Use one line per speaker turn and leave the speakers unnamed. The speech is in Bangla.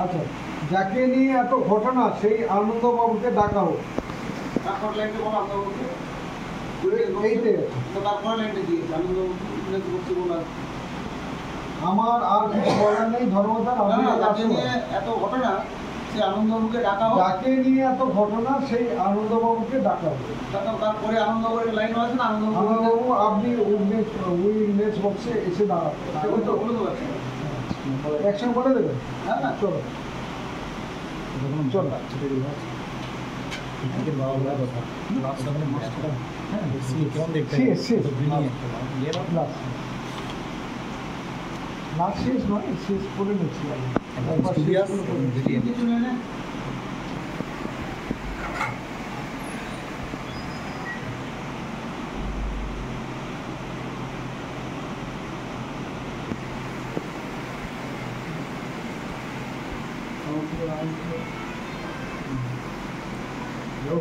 আচ্ছা, যাকে নিয়ে এত ঘটনা সেই আনন্দবাবুকে ডাকা হোক।
তারপর লাইনটা বলো আনন্দবাবুকে।
এইতে
তারপর লাইনটা দিয়েছে আনন্দবাবু করছে বলার।
আমার আর কিছু বলার নেই ধর্মদার।
যাকে নিয়ে এত ঘটনা সেই আনন্দবাবুকে ডাকা হোক।
যাকে নিয়ে এত ঘটনা সেই আনন্দবাবুকে ডাকা হোক।
তারপরে আনন্দবাবুর লাইন আছে না,
আনন্দবাবু আপনি উইটনেস বক্সে এসে দাঁড়াবেন।
তো বলে দেবো
একসঙ্গে বলে দেবেন।
হ্যাঁ না
চলো চলো। লাস্ট শেষ নয়, শেষ করে নিচ্ছি একবার শেষ করে নিচ্ছি।
কিছু নেই না
Yo.